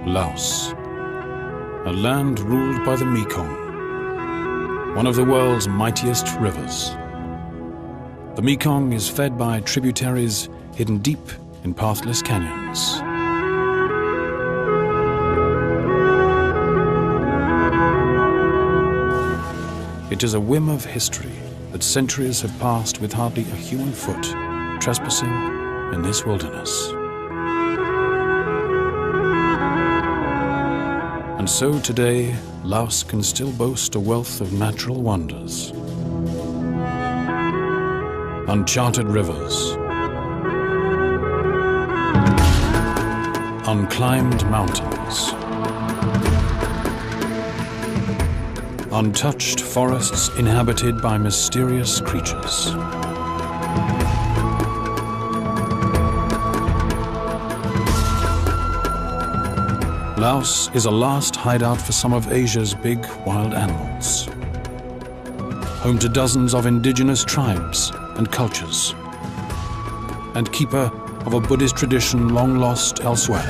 Laos, a land ruled by the Mekong, one of the world's mightiest rivers. The Mekong is fed by tributaries hidden deep in pathless canyons. It is a whim of history that centuries have passed with hardly a human foot trespassing in this wilderness. And so today, Laos can still boast a wealth of natural wonders. Uncharted rivers, unclimbed mountains, untouched forests inhabited by mysterious creatures. Laos is a last hideout for some of Asia's big wild animals, home to dozens of indigenous tribes and cultures, and keeper of a Buddhist tradition long lost elsewhere.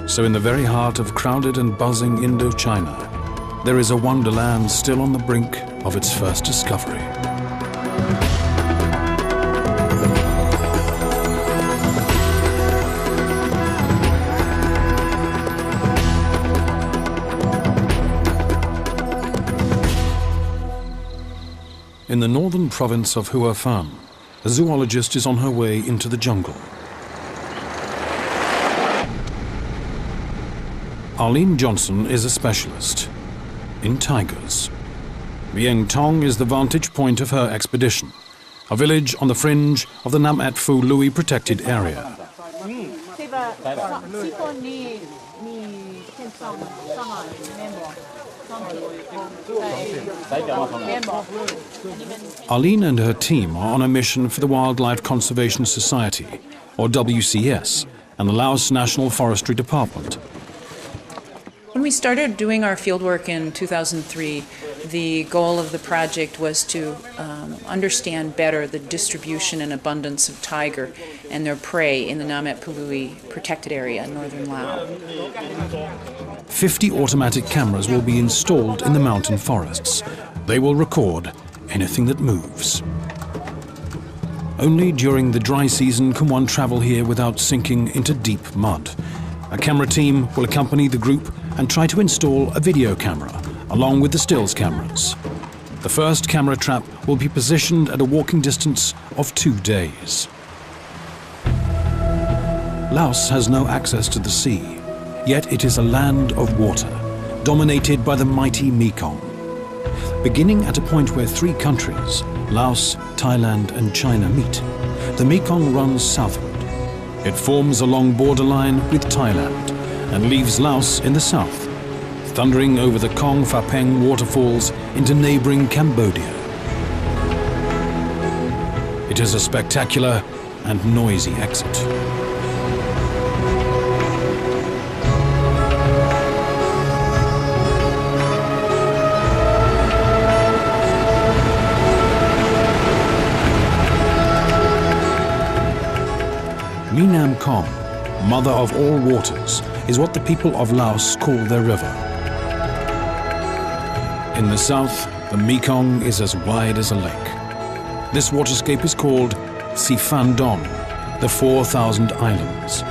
So in the very heart of crowded and buzzing Indochina, there is a wonderland still on the brink of its first discovery. In the northern province of Hua Phan, a zoologist is on her way into the jungle. Arlene Johnson is a specialist in tigers. Vieng Tong is the vantage point of her expedition, a village on the fringe of the Nam At Phu Lui protected area. Arlene and her team are on a mission for the Wildlife Conservation Society, or WCS, and the Laos National Forestry Department. When we started doing our fieldwork in 2003, the goal of the project was to understand better the distribution and abundance of tiger and their prey in the Nam At Phu Lui protected area in northern Laos. 50 automatic cameras will be installed in the mountain forests. They will record anything that moves. Only during the dry season can one travel here without sinking into deep mud. A camera team will accompany the group and try to install a video camera, along with the stills cameras. The first camera trap will be positioned at a walking distance of 2 days. Laos has no access to the sea, yet it is a land of water, dominated by the mighty Mekong. Beginning at a point where 3 countries, Laos, Thailand and China meet, the Mekong runs southward. It forms a long borderline with Thailand and leaves Laos in the south, thundering over the Kong Phapeng waterfalls into neighboring Cambodia. It is a spectacular and noisy exit. Nam Kong, mother of all waters, is what the people of Laos call their river. In the south, the Mekong is as wide as a lake. This waterscape is called Si Phan Don, the 4,000 Islands.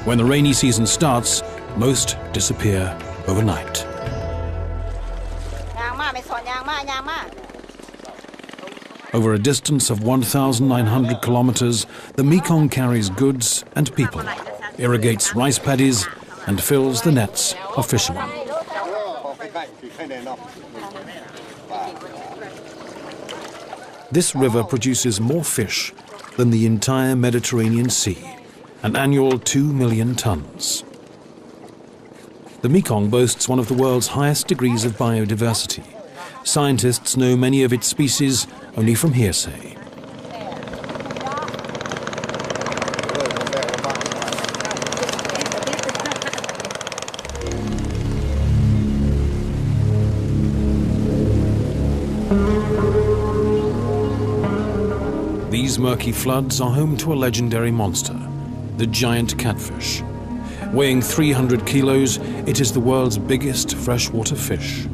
When the rainy season starts, most disappear overnight. Over a distance of 1,900 kilometers, the Mekong carries goods and people, irrigates rice paddies, and fills the nets of fishermen. This river produces more fish than the entire Mediterranean Sea, an annual 2 million tons. The Mekong boasts one of the world's highest degrees of biodiversity. Scientists know many of its species only from hearsay. These murky floods are home to a legendary monster, the giant catfish. Weighing 300 kilos, it is the world's biggest freshwater fish.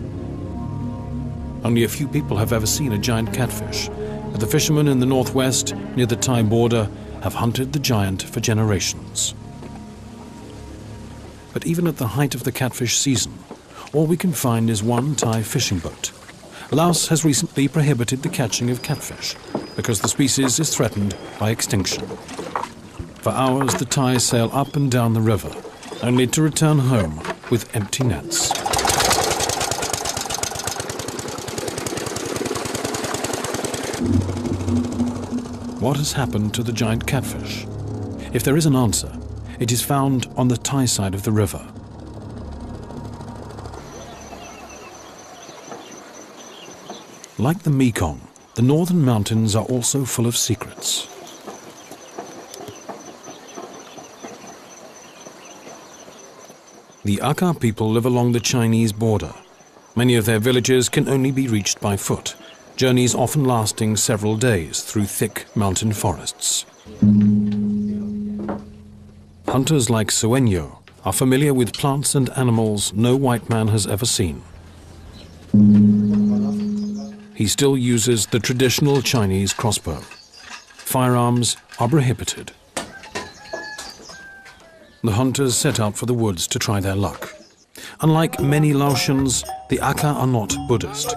Only a few people have ever seen a giant catfish, but the fishermen in the northwest, near the Thai border, have hunted the giant for generations. But even at the height of the catfish season, all we can find is one Thai fishing boat. Laos has recently prohibited the catching of catfish because the species is threatened by extinction. For hours, the Thai sail up and down the river, only to return home with empty nets. What has happened to the giant catfish? If there is an answer, it is found on the Thai side of the river. Like the Mekong, the northern mountains are also full of secrets. The Akha people live along the Chinese border. Many of their villages can only be reached by foot, journeys often lasting several days through thick mountain forests. Hunters like Sueño are familiar with plants and animals no white man has ever seen. He still uses the traditional Chinese crossbow. Firearms are prohibited. The hunters set out for the woods to try their luck. Unlike many Laotians, the Akha are not Buddhist.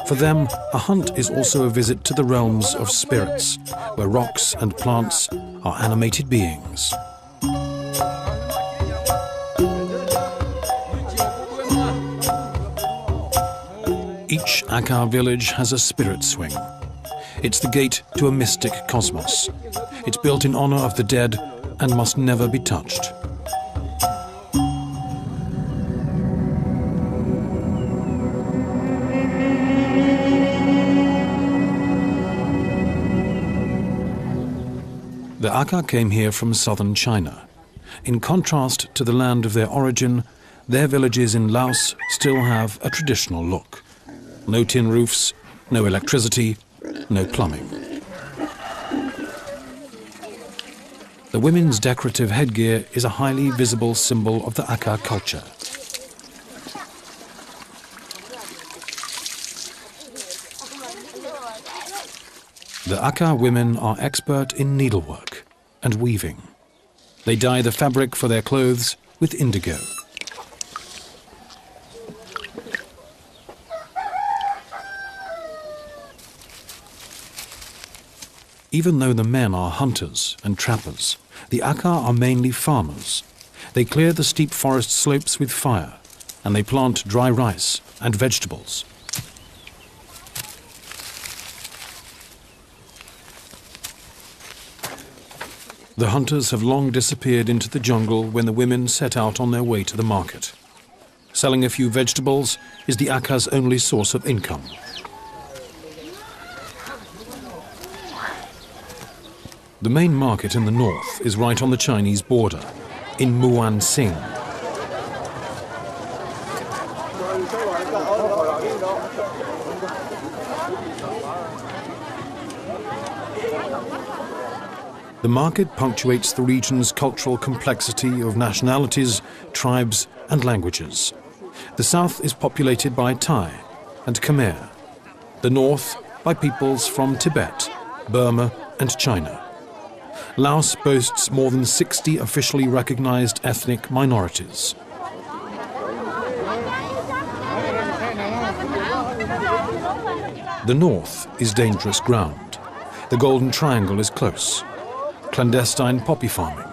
For them, a hunt is also a visit to the realms of spirits, where rocks and plants are animated beings. Each Akha village has a spirit swing. It's the gate to a mystic cosmos. It's built in honor of the dead and must never be touched. The Akha came here from southern China. In contrast to the land of their origin, their villages in Laos still have a traditional look. No tin roofs, no electricity, no plumbing. The women's decorative headgear is a highly visible symbol of the Akha culture. The Akha women are expert in needlework and weaving. They dye the fabric for their clothes with indigo. Even though the men are hunters and trappers, the Akha are mainly farmers. They clear the steep forest slopes with fire, and they plant dry rice and vegetables. The hunters have long disappeared into the jungle when the women set out on their way to the market. Selling a few vegetables is the Akha's only source of income. The main market in the north is right on the Chinese border, in Muan Sing. The market punctuates the region's cultural complexity of nationalities, tribes, and languages. The south is populated by Thai and Khmer, the north by peoples from Tibet, Burma, and China. Laos boasts more than 60 officially recognized ethnic minorities. The north is dangerous ground. The Golden Triangle is close. Clandestine poppy farming,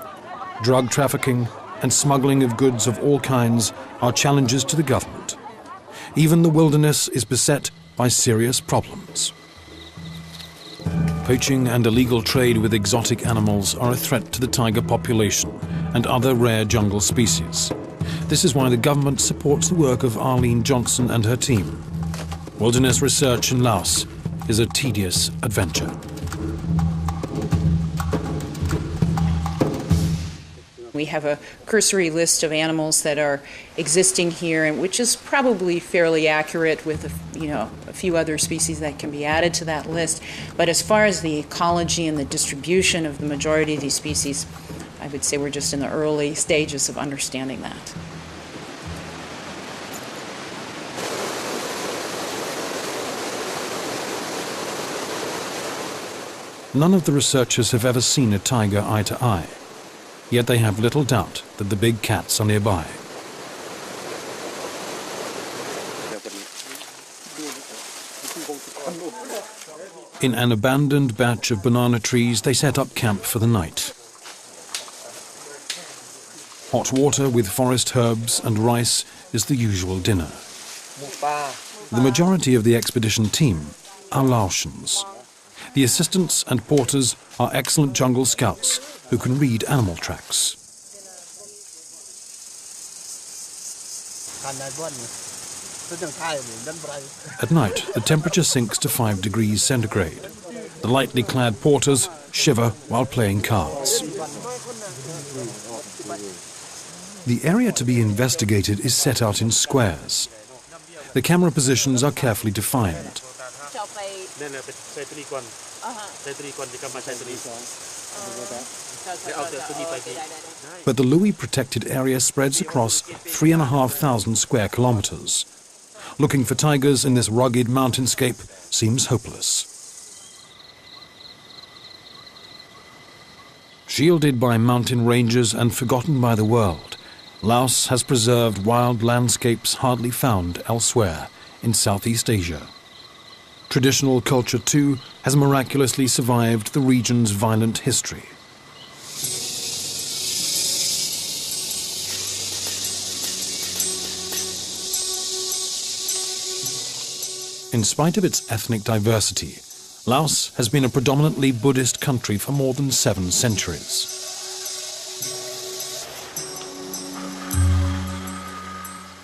drug trafficking, and smuggling of goods of all kinds are challenges to the government. Even the wilderness is beset by serious problems. Poaching and illegal trade with exotic animals are a threat to the tiger population and other rare jungle species. This is why the government supports the work of Arlene Johnson and her team. Wilderness research in Laos is a tedious adventure. We have a cursory list of animals that are existing here, and which is probably fairly accurate with a few other species that can be added to that list. But as far as the ecology and the distribution of the majority of these species, I would say we're just in the early stages of understanding that. None of the researchers have ever seen a tiger eye to eye, yet they have little doubt that the big cats are nearby. In an abandoned batch of banana trees, they set up camp for the night. Hot water with forest herbs and rice is the usual dinner. The majority of the expedition team are Laotians. The assistants and porters are excellent jungle scouts who can read animal tracks. At night, the temperature sinks to 5 degrees centigrade. The lightly clad porters shiver while playing cards. The area to be investigated is set out in squares. The camera positions are carefully defined. But the Louis protected area spreads across 3,500 square kilometers. Looking for tigers in this rugged mountainscape seems hopeless. Shielded by mountain ranges and forgotten by the world, Laos has preserved wild landscapes hardly found elsewhere in Southeast Asia. Traditional culture, too, has miraculously survived the region's violent history. In spite of its ethnic diversity, Laos has been a predominantly Buddhist country for more than 7 centuries.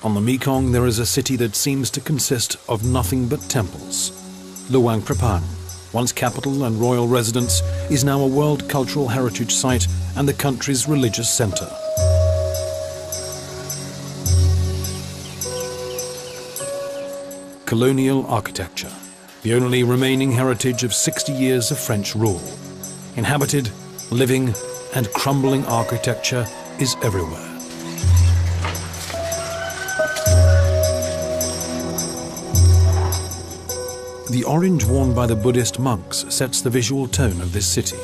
On the Mekong, there is a city that seems to consist of nothing but temples. Luang Prabang, once capital and royal residence, is now a World Cultural Heritage Site and the country's religious center. Colonial architecture, the only remaining heritage of 60 years of French rule. Inhabited, living, and crumbling architecture is everywhere. The orange worn by the Buddhist monks sets the visual tone of this city.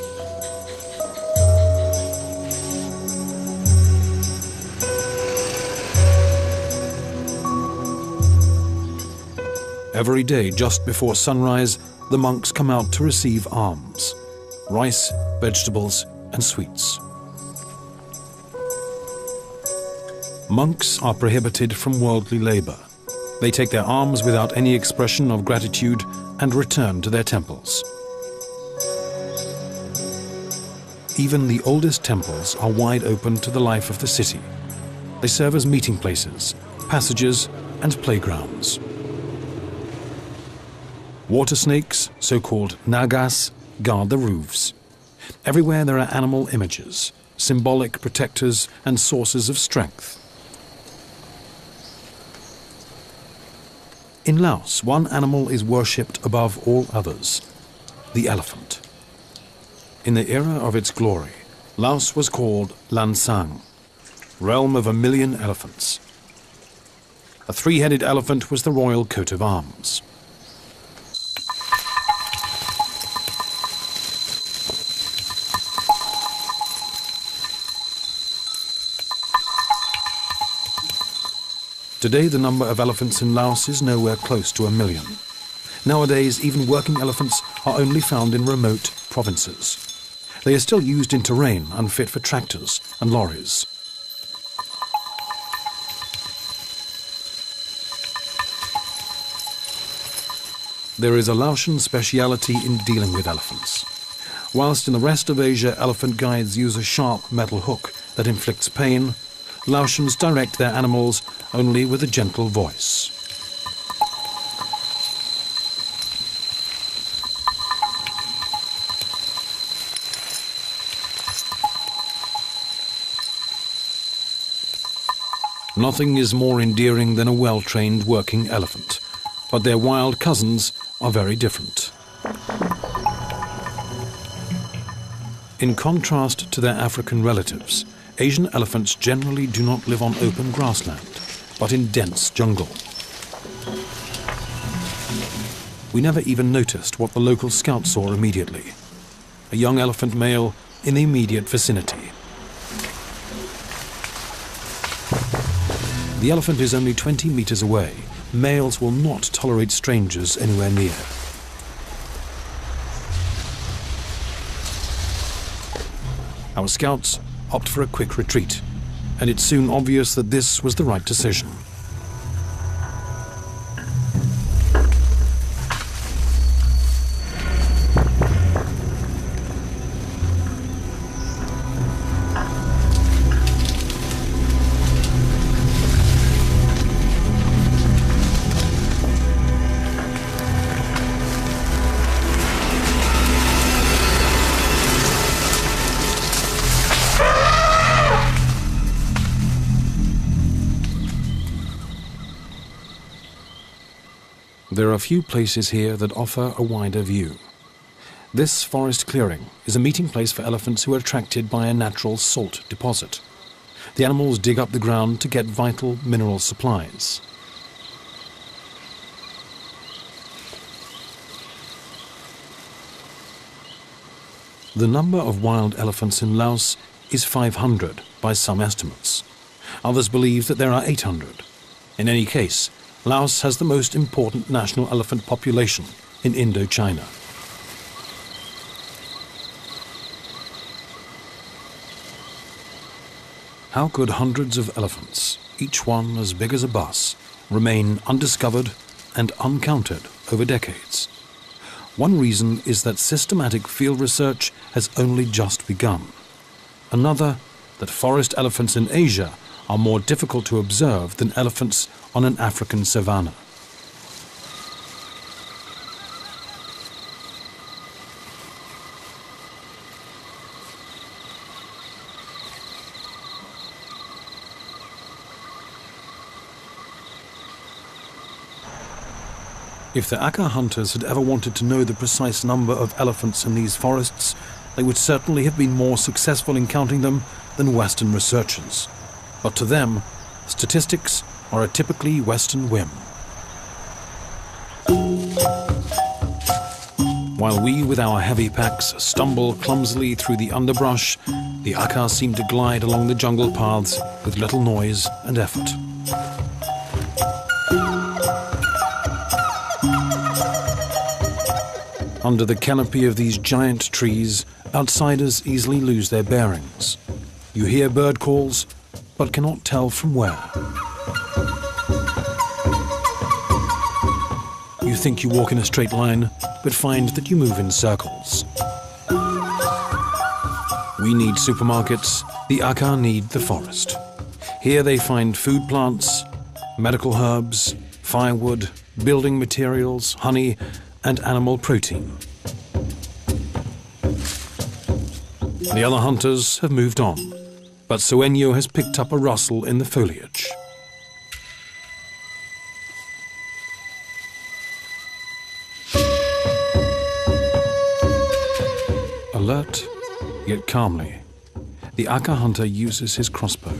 Every day, just before sunrise, the monks come out to receive alms: rice, vegetables, and sweets. Monks are prohibited from worldly labor. They take their alms without any expression of gratitude and return to their temples. Even the oldest temples are wide open to the life of the city. They serve as meeting places, passages, and playgrounds. Water snakes, so-called nagas, guard the roofs. Everywhere there are animal images, symbolic protectors and sources of strength. In Laos, one animal is worshipped above all others: the elephant. In the era of its glory, Laos was called Lan Sang, realm of 1,000,000 elephants. A 3-headed elephant was the royal coat of arms. Today, the number of elephants in Laos is nowhere close to 1,000,000. Nowadays, even working elephants are only found in remote provinces. They are still used in terrain unfit for tractors and lorries. There is a Laotian speciality in dealing with elephants. Whilst in the rest of Asia, elephant guides use a sharp metal hook that inflicts pain, Laotians direct their animals only with a gentle voice. Nothing is more endearing than a well-trained working elephant, but their wild cousins are very different. In contrast to their African relatives, Asian elephants generally do not live on open grassland, but in dense jungle. We never even noticed what the local scout saw immediately: a young elephant male in the immediate vicinity. The elephant is only 20 meters away. Males will not tolerate strangers anywhere near. Our scouts opt for a quick retreat, and it's soon obvious that this was the right decision. There are few places here that offer a wider view. This forest clearing is a meeting place for elephants who are attracted by a natural salt deposit. The animals dig up the ground to get vital mineral supplies. The number of wild elephants in Laos is 500 by some estimates. Others believe that there are 800. In any case, Laos has the most important national elephant population in Indochina. How could hundreds of elephants, each one as big as a bus, remain undiscovered and uncounted over decades? One reason is that systematic field research has only just begun. Another, that forest elephants in Asia are more difficult to observe than elephants on an African savanna. If the Aka hunters had ever wanted to know the precise number of elephants in these forests, they would certainly have been more successful in counting them than Western researchers. But to them, statistics are a typically Western whim. While we with our heavy packs stumble clumsily through the underbrush, the Aka seem to glide along the jungle paths with little noise and effort. Under the canopy of these giant trees, outsiders easily lose their bearings. You hear bird calls, but cannot tell from where. You think you walk in a straight line, but find that you move in circles. We need supermarkets, the Aka need the forest. Here they find food plants, medical herbs, firewood, building materials, honey, and animal protein. The other hunters have moved on, but Sueño has picked up a rustle in the foliage. Alert, yet calmly, the Aka hunter uses his crossbow.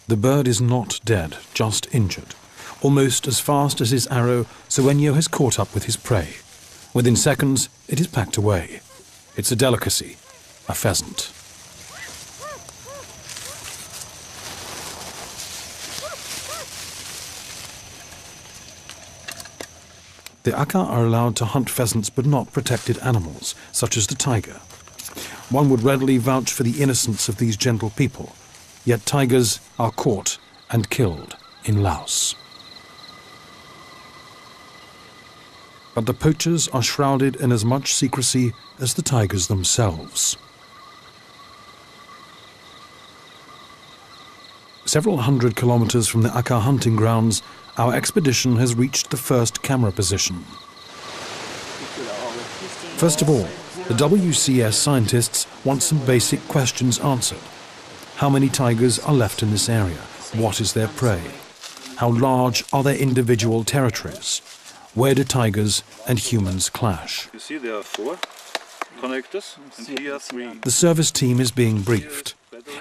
The bird is not dead, just injured. Almost as fast as his arrow, Sueño has caught up with his prey. Within seconds, it is packed away. It's a delicacy, a pheasant. The Aka are allowed to hunt pheasants but not protected animals, such as the tiger. One would readily vouch for the innocence of these gentle people, yet tigers are caught and killed in Laos. But the poachers are shrouded in as much secrecy as the tigers themselves. Several hundred kilometers from the Aka hunting grounds, our expedition has reached the first camera position. First of all, the WCS scientists want some basic questions answered. How many tigers are left in this area? What is their prey? How large are their individual territories? Where do tigers and humans clash? You see there are 4 connectors and here 3. The service team is being briefed.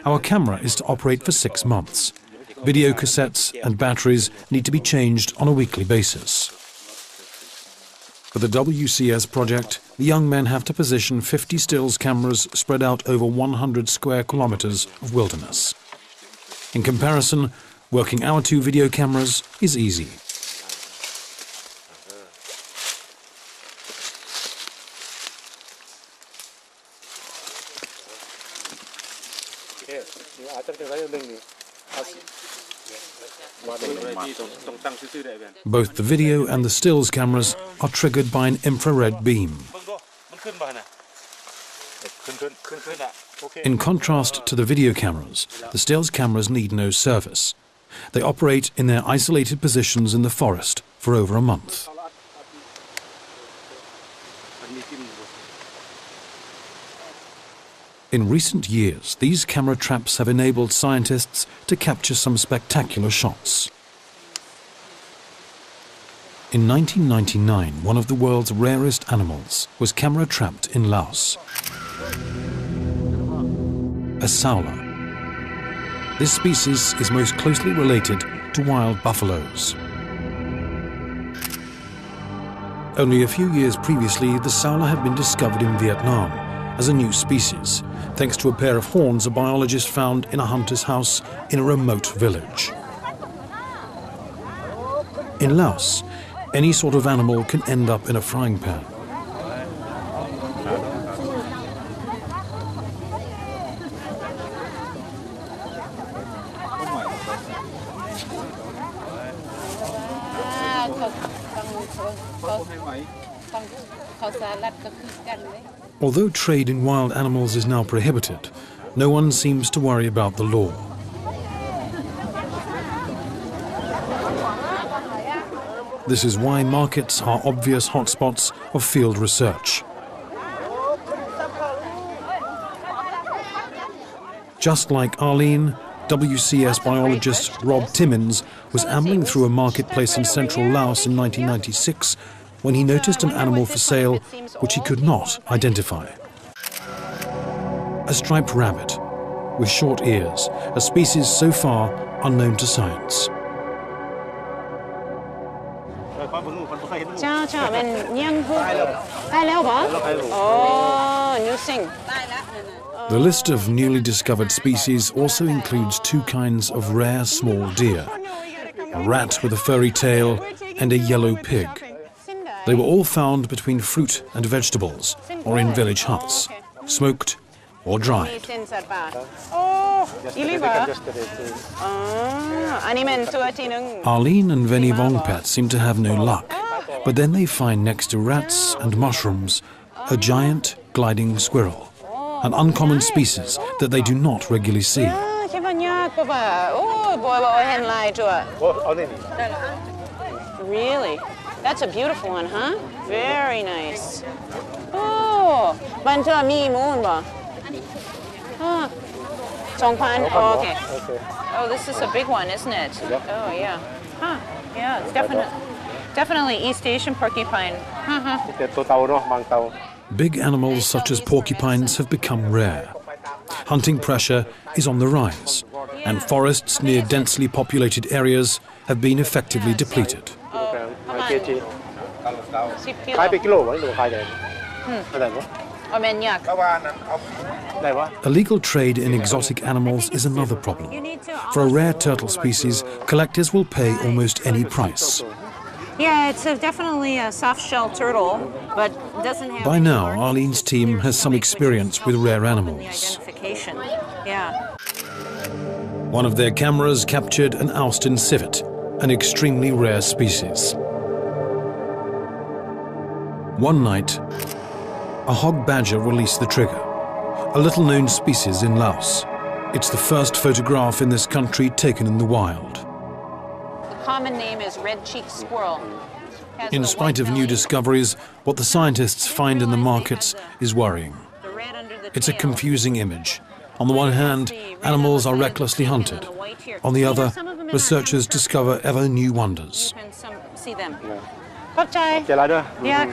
Our camera is to operate for 6 months. Video cassettes and batteries need to be changed on a weekly basis. For the WCS project, the young men have to position 50 stills cameras spread out over 100 square kilometers of wilderness. In comparison, working our 2 video cameras is easy. Both the video and the stills cameras are triggered by an infrared beam. In contrast to the video cameras, the stills cameras need no service. They operate in their isolated positions in the forest for over a month. In recent years, these camera traps have enabled scientists to capture some spectacular shots. In 1999, one of the world's rarest animals was camera trapped in Laos. A sowler. This species is most closely related to wild buffaloes. Only a few years previously, the sowler had been discovered in Vietnam as a new species, thanks to a pair of horns a biologist found in a hunter's house in a remote village. In Laos, any sort of animal can end up in a frying pan. Although trade in wild animals is now prohibited, no one seems to worry about the law. This is why markets are obvious hotspots of field research. Just like Arlene, WCS biologist Rob Timmins was ambling through a marketplace in central Laos in 1996 when he noticed an animal for sale which he could not identify. A striped rabbit with short ears, a species so far unknown to science. The list of newly discovered species also includes 2 kinds of rare small deer, a rat with a furry tail and a yellow pig. They were all found between fruit and vegetables or in village huts, smoked or dried. Arlene and Veni Vongpat seem to have no luck, but then they find next to rats and mushrooms a giant gliding squirrel, an uncommon species that they do not regularly see. Really? That's a beautiful one, huh? Very nice. Oh, bantua mi moon ba? Huh. Songpan. Oh, okay. Oh, this is a big one, isn't it? Oh, yeah. Huh. Yeah, it's definitely East Asian porcupine. Big animals such as porcupines have become rare. Hunting pressure is on the rise, and forests near densely populated areas have been effectively depleted. Illegal trade in exotic animals is another problem. For a rare turtle species, collectors will pay almost any price. Yeah, it's definitely a soft-shell turtle, but doesn't have... By now, Arlene's team has some experience with rare animals. Yeah. One of their cameras captured an Austin civet, an extremely rare species. One night, a hog badger released the trigger, a little-known species in Laos. It's the first photograph in this country taken in the wild. The common name is red-cheeked squirrel. Has In the spite white of new belly. discoveries, what the scientists find in the markets is worrying. The red under the It's a tail. confusing image. On the one hand, animals are recklessly hunted. On the other, researchers discover ever new wonders. You can see them. Yeah,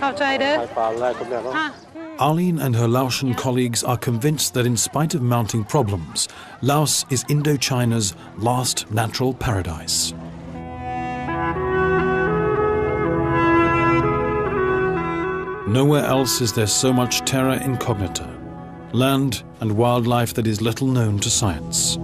Arlene and her Laotian colleagues are convinced that in spite of mounting problems, Laos is Indochina's last natural paradise. Nowhere else is there so much terra incognita, land and wildlife that is little known to science.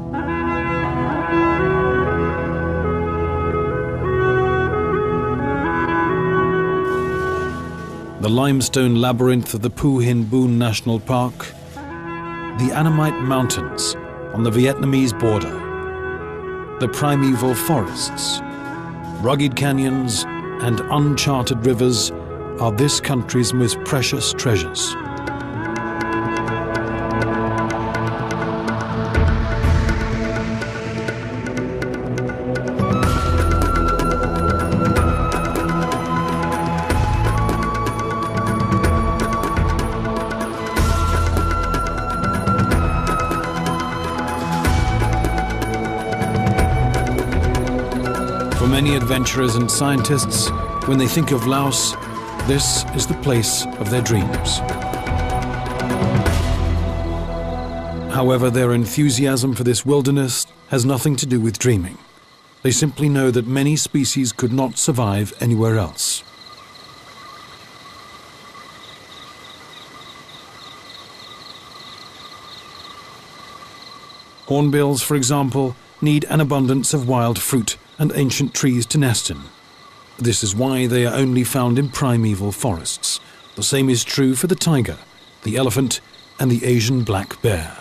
The limestone labyrinth of the Phu Hin Boon National Park, the Annamite Mountains on the Vietnamese border, the primeval forests, rugged canyons and uncharted rivers are this country's most precious treasures. For many adventurers and scientists, when they think of Laos, this is the place of their dreams. However, their enthusiasm for this wilderness has nothing to do with dreaming. They simply know that many species could not survive anywhere else. Hornbills, for example, need an abundance of wild fruit and ancient trees to nest in. This is why they are only found in primeval forests. The same is true for the tiger, the elephant, and the Asian black bear.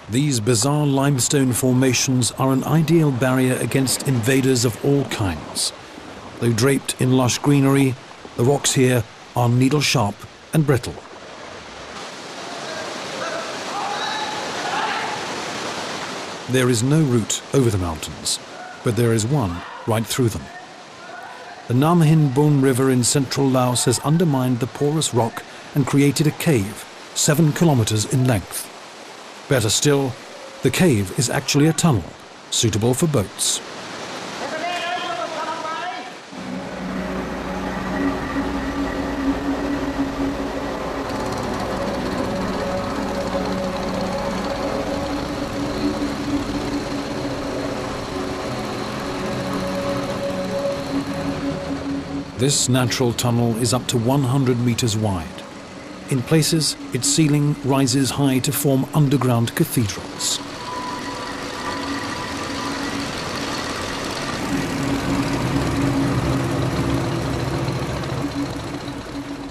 These bizarre limestone formations are an ideal barrier against invaders of all kinds. Though draped in lush greenery, the rocks here are needle-sharp and brittle. There is no route over the mountains, but there is one right through them. The Nam Hin Bon River in central Laos has undermined the porous rock and created a cave 7 kilometers in length. Better still, the cave is actually a tunnel, suitable for boats. This natural tunnel is up to 100 meters wide. In places, its ceiling rises high to form underground cathedrals.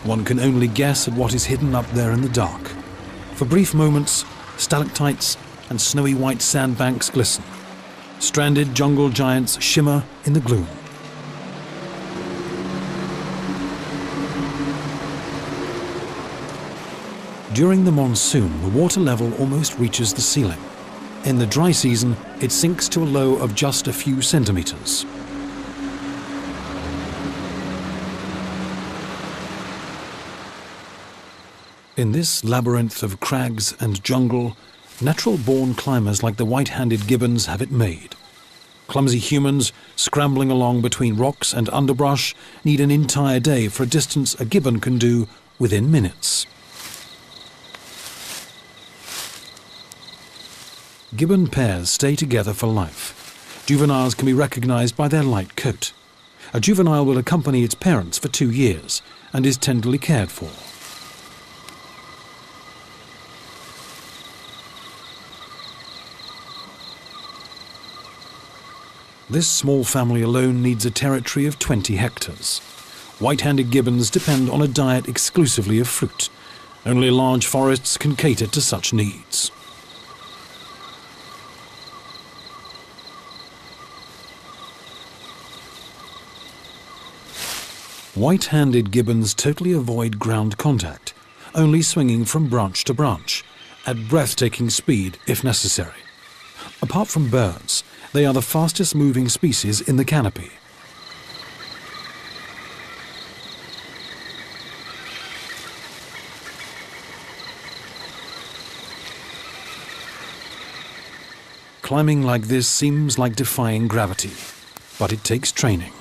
One can only guess at what is hidden up there in the dark. For brief moments, stalactites and snowy white sandbanks glisten. Stranded jungle giants shimmer in the gloom. During the monsoon, the water level almost reaches the ceiling. In the dry season, it sinks to a low of just a few centimeters. In this labyrinth of crags and jungle, natural-born climbers like the white-handed gibbons have it made. Clumsy humans, scrambling along between rocks and underbrush, need an entire day for a distance a gibbon can do within minutes. Gibbon pairs stay together for life. Juveniles can be recognized by their light coat. A juvenile will accompany its parents for 2 years and is tenderly cared for. This small family alone needs a territory of 20 hectares. White-handed gibbons depend on a diet exclusively of fruit. Only large forests can cater to such needs. White-handed gibbons totally avoid ground contact, only swinging from branch to branch, at breathtaking speed if necessary. Apart from birds, they are the fastest-moving species in the canopy. Climbing like this seems like defying gravity, but it takes training.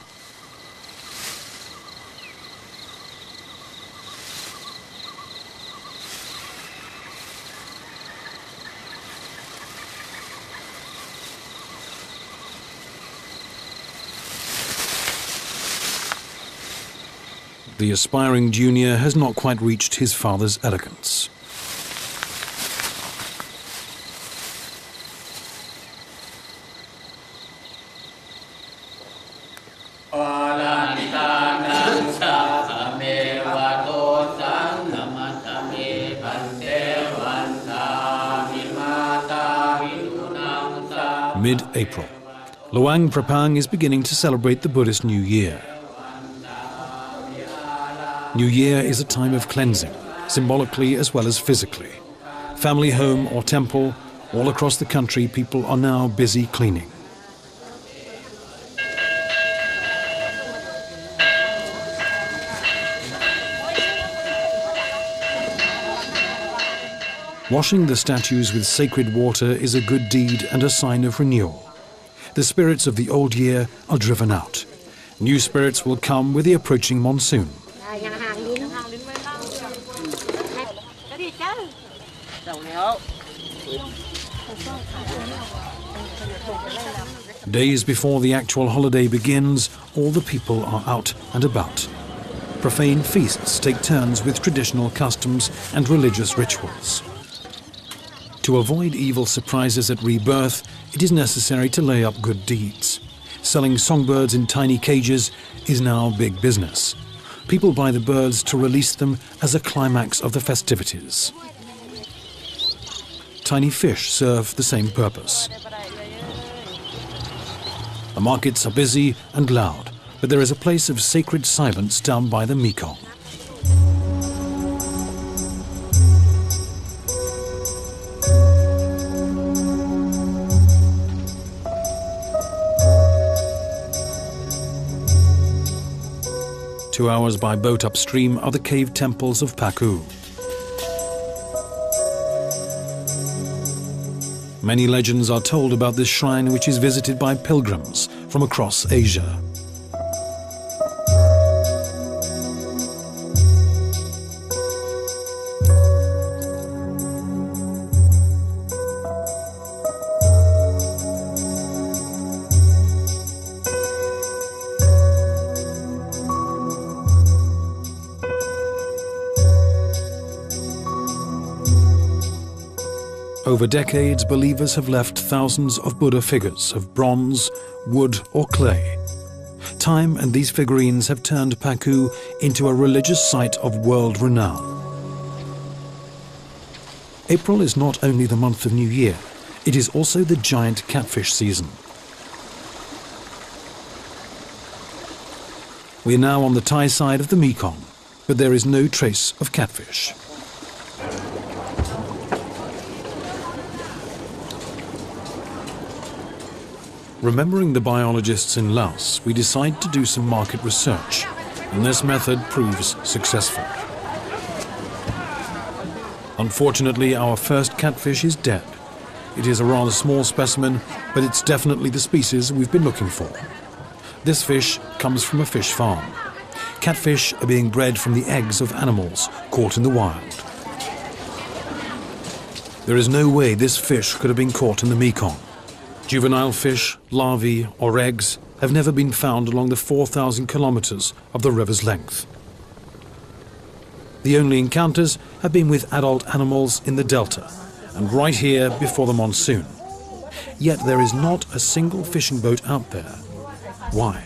The aspiring junior has not quite reached his father's elegance. Mid-April, Luang Prabang is beginning to celebrate the Buddhist New Year. New Year is a time of cleansing, symbolically as well as physically. Family home or temple, all across the country, people are now busy cleaning. Washing the statues with sacred water is a good deed and a sign of renewal. The spirits of the old year are driven out. New spirits will come with the approaching monsoon. Days before the actual holiday begins, all the people are out and about. Profane feasts take turns with traditional customs and religious rituals. To avoid evil surprises at rebirth, it is necessary to lay up good deeds. Selling songbirds in tiny cages is now big business. People buy the birds to release them as a climax of the festivities. Tiny fish serve the same purpose. The markets are busy and loud, but there is a place of sacred silence down by the Mekong. Two hours by boat upstream are the cave temples of Paku. Many legends are told about this shrine, which is visited by pilgrims from across Asia. Over decades, believers have left thousands of Buddha figures of bronze, wood or clay. Time and these figurines have turned Paku into a religious site of world renown. April is not only the month of New Year, it is also the giant catfish season. We are now on the Thai side of the Mekong, but there is no trace of catfish. Remembering the biologists in Laos, we decide to do some market research, and this method proves successful. Unfortunately, our first catfish is dead. It is a rather small specimen, but it's definitely the species we've been looking for. This fish comes from a fish farm. Catfish are being bred from the eggs of animals caught in the wild. There is no way this fish could have been caught in the Mekong. Juvenile fish, larvae or eggs have never been found along the 4,000 kilometers of the river's length. The only encounters have been with adult animals in the delta and right here before the monsoon. Yet there is not a single fishing boat out there. Why?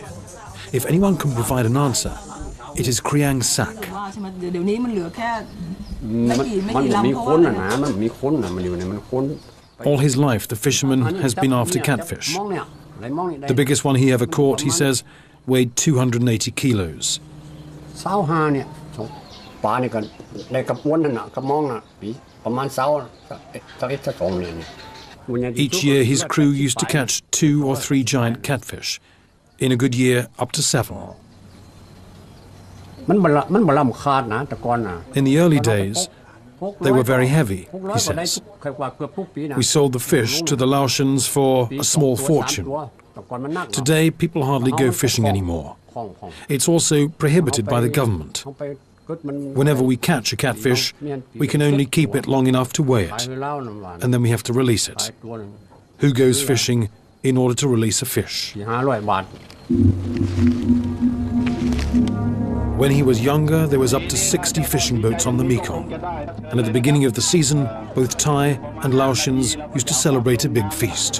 If anyone can provide an answer, it is Kriang Sak. All his life, the fisherman has been after catfish. The biggest one he ever caught, he says, weighed 280 kilos. 25เนี่ยปลานี่ก็ได้กับอ้วนนั่นน่ะกับมองน่ะปีประมาณ21-22เนี่ย Each year his crew used to catch 2 or 3 giant catfish. In a good year, up to 7. มันบ่ลำคาดนะแต่ก่อนน่ะ In the early days, they were very heavy, he says. We sold the fish to the Laotians for a small fortune. Today, people hardly go fishing anymore. It's also prohibited by the government. Whenever we catch a catfish, we can only keep it long enough to weigh it, and then we have to release it. Who goes fishing in order to release a fish? When he was younger, there was up to 60 fishing boats on the Mekong, and at the beginning of the season, both Thai and Laotians used to celebrate a big feast.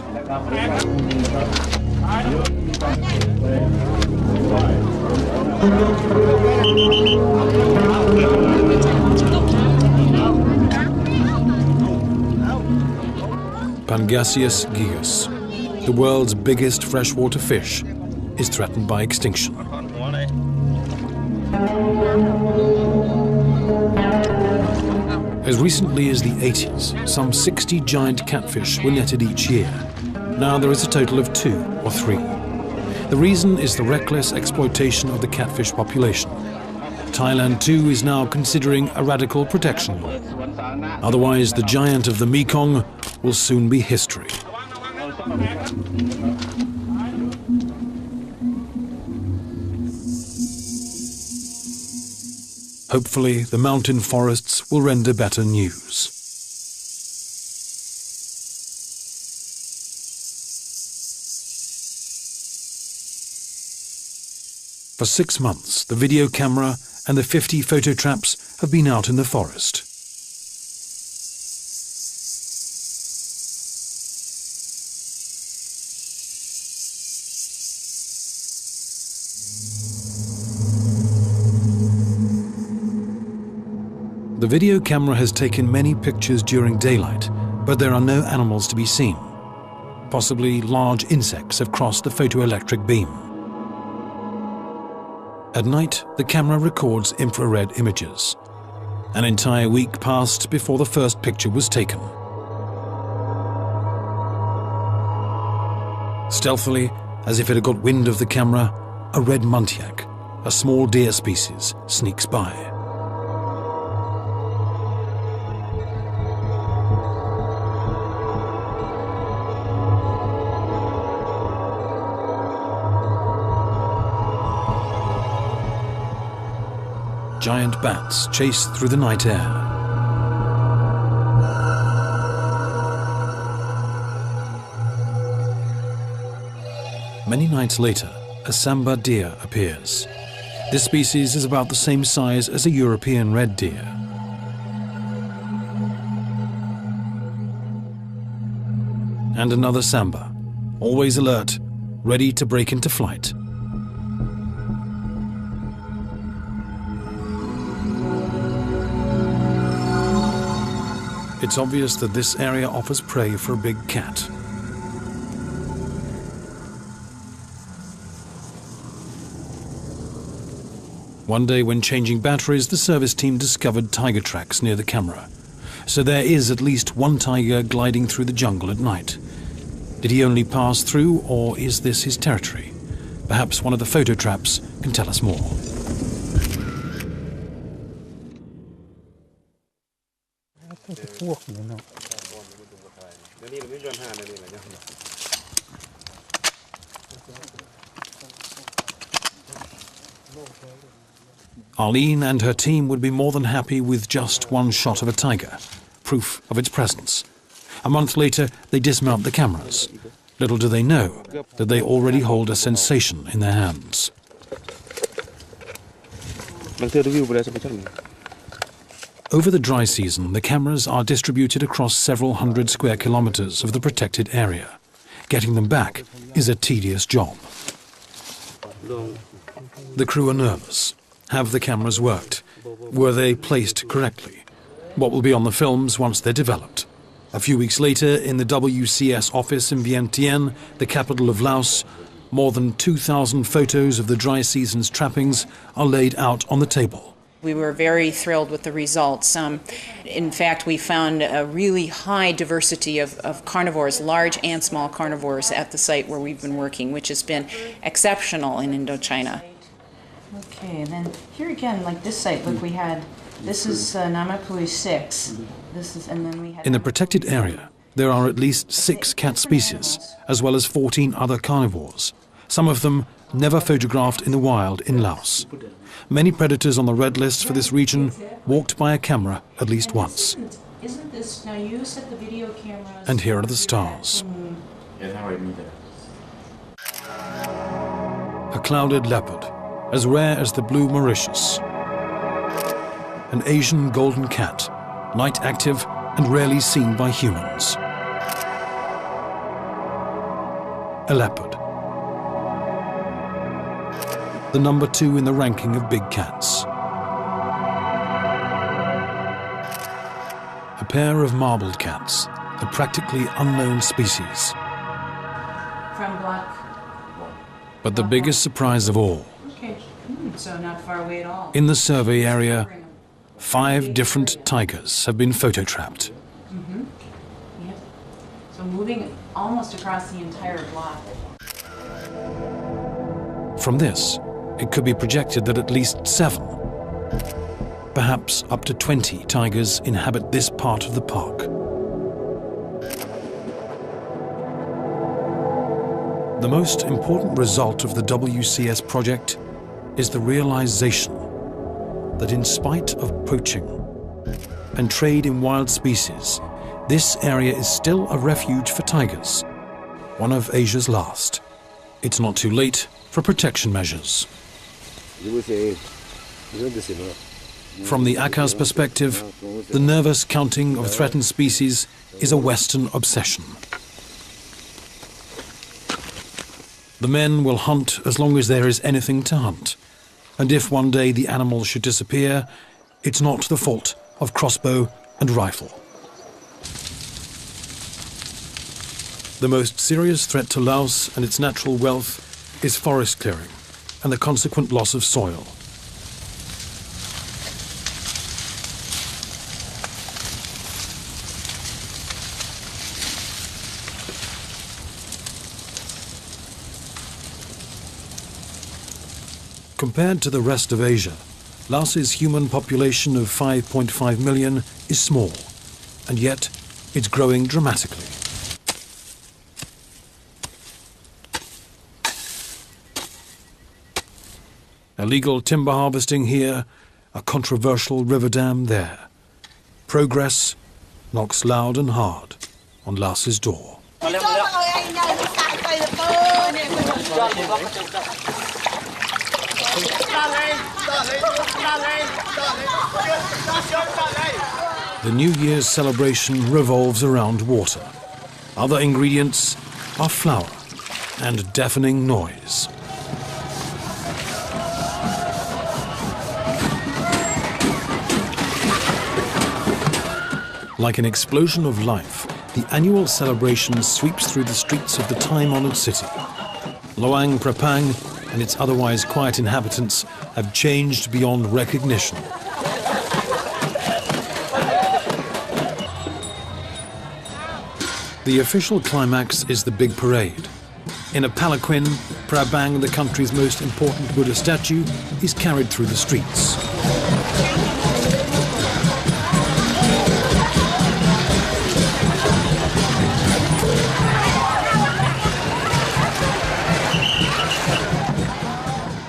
Pangasius gigas, the world's biggest freshwater fish, is threatened by extinction. As recently as the 80s, some 60 giant catfish were netted each year. Now there is a total of 2 or 3. The reason is the reckless exploitation of the catfish population. Thailand too is now considering a radical protection law. Otherwise, the giant of the Mekong will soon be history. Hopefully, the mountain forests will render better news. For 6 months, the video camera and the 50 photo traps have been out in the forest. The video camera has taken many pictures during daylight, but there are no animals to be seen. Possibly large insects have crossed the photoelectric beam. At night, the camera records infrared images. An entire week passed before the first picture was taken. Stealthily, as if it had got wind of the camera, a red muntjac, a small deer species, sneaks by. Giant bats chase through the night air. Many nights later, a sambar deer appears. This species is about the same size as a European red deer. And another sambar, always alert, ready to break into flight. It's obvious that this area offers prey for a big cat. One day when changing batteries, the service team discovered tiger tracks near the camera. So there is at least one tiger gliding through the jungle at night. Did he only pass through, or is this his territory? Perhaps one of the photo traps can tell us more. Arlene and her team would be more than happy with just one shot of a tiger, proof of its presence. A month later, they dismount the cameras. Little do they know that they already hold a sensation in their hands. Over the dry season, the cameras are distributed across several hundred square kilometers of the protected area. Getting them back is a tedious job. The crew are nervous. Have the cameras worked? Were they placed correctly? What will be on the films once they're developed? A few weeks later, in the WCS office in Vientiane, the capital of Laos, More than 2,000 photos of the dry season's trappings are laid out on the table. We were very thrilled with the results. In fact, we found a really high diversity of carnivores, large and small carnivores, at the site where we've been working, which has been exceptional in Indochina. Okay, and then here again, like this site, look, we had, this is Namapui 6. This is, and then we had... In the protected area, there are at least 6 cat species, as well as 14 other carnivores, some of them never photographed in the wild in Laos. Many predators on the red list for this region walked by a camera at least once. Isn't this, now you set the video cameras... And here are the stars. A clouded leopard, as rare as the blue Mauritius. An Asian golden cat, night active and rarely seen by humans. A leopard. The number 2 in the ranking of big cats. A pair of marbled cats, a practically unknown species. From black... But the biggest surprise of all, Okay, so not far away at all. in the survey area, 5 different tigers have been photo-trapped. Yep. So moving almost across the entire block. From this, it could be projected that at least 7, perhaps up to 20 tigers inhabit this part of the park. The most important result of the WCS project is the realization that in spite of poaching and trade in wild species, this area is still a refuge for tigers, one of Asia's last. It's not too late for protection measures. From the Aka's perspective, the nervous counting of threatened species is a Western obsession. The men will hunt as long as there is anything to hunt. And if one day the animals should disappear, it's not the fault of crossbow and rifle. The most serious threat to Laos and its natural wealth is forest clearing and the consequent loss of soil. Compared to the rest of Asia, Laos's human population of 5.5 million is small, and yet it's growing dramatically. Illegal timber harvesting here, a controversial river dam there. Progress knocks loud and hard on Laos's door. The New Year's celebration revolves around water. Other ingredients are flour and deafening noise. Like an explosion of life, the annual celebration sweeps through the streets of the time-honored city. Luang Prapang and its otherwise quiet inhabitants have changed beyond recognition. The official climax is the big parade. In a palanquin, Prabang, the country's most important Buddha statue, is carried through the streets.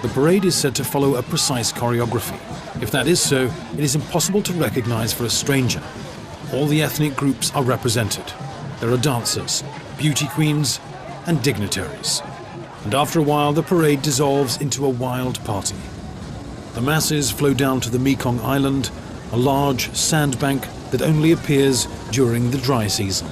The parade is said to follow a precise choreography. If that is so, it is impossible to recognize for a stranger. All the ethnic groups are represented. There are dancers, beauty queens, and dignitaries. And after a while, the parade dissolves into a wild party. The masses flow down to the Mekong Island, a large sandbank that only appears during the dry season.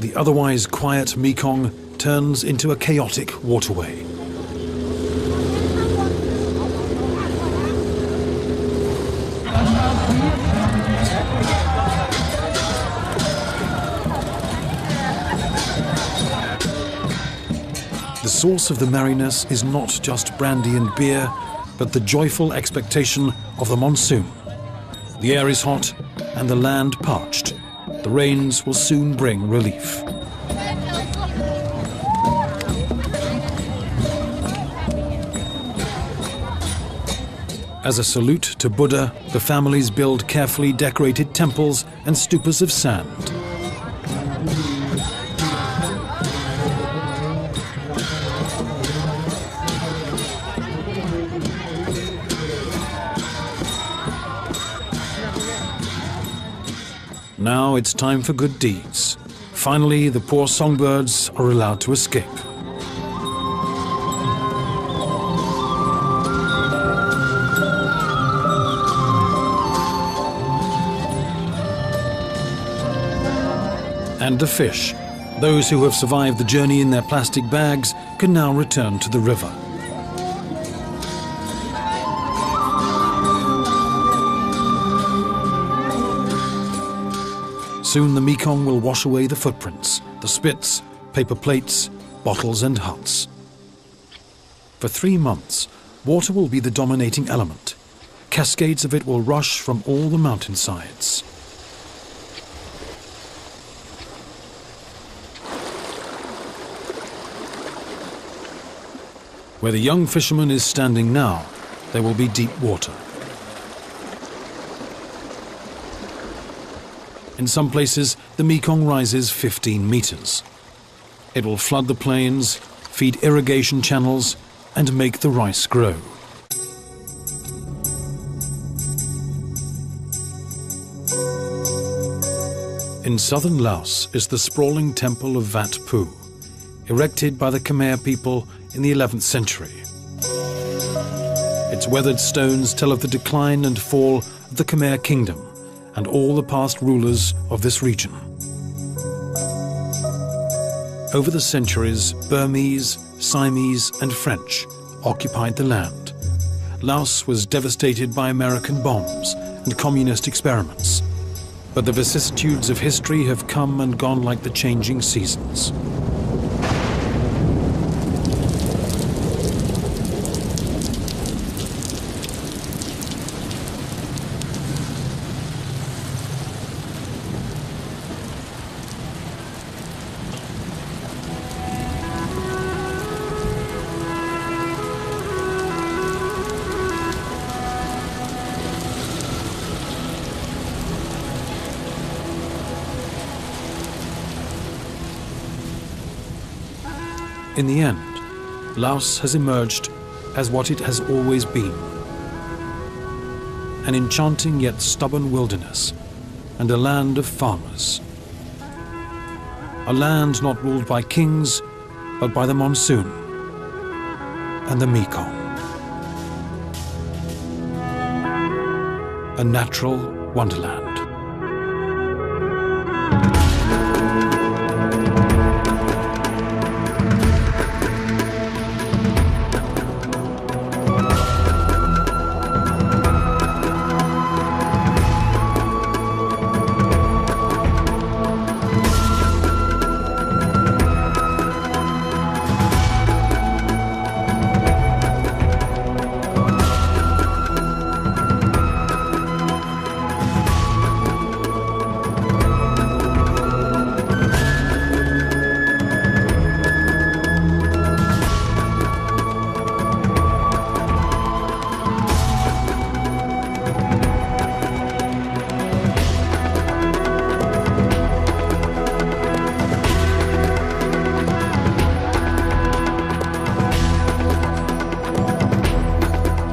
The otherwise quiet Mekong turns into a chaotic waterway. The source of the merriness is not just brandy and beer, but the joyful expectation of the monsoon. The air is hot and the land parched. The rains will soon bring relief. As a salute to Buddha, the families build carefully decorated temples and stupas of sand. Now it's time for good deeds. Finally, the poor songbirds are allowed to escape. And the fish. Those who have survived the journey in their plastic bags can now return to the river. Soon the Mekong will wash away the footprints, the spits, paper plates, bottles and huts. For 3 months, water will be the dominating element. Cascades of it will rush from all the mountainsides. Where the young fisherman is standing now, there will be deep water. In some places, the Mekong rises 15 meters. It will flood the plains, feed irrigation channels, and make the rice grow. In southern Laos is the sprawling temple of Wat Phu, erected by the Khmer people in the 11th century. Its weathered stones tell of the decline and fall of the Khmer kingdom and all the past rulers of this region. Over the centuries, Burmese, Siamese and French occupied the land. Laos was devastated by American bombs and communist experiments. But the vicissitudes of history have come and gone like the changing seasons. In the end, Laos has emerged as what it has always been. An enchanting yet stubborn wilderness and a land of farmers. A land not ruled by kings, but by the monsoon and the Mekong. A natural wonderland.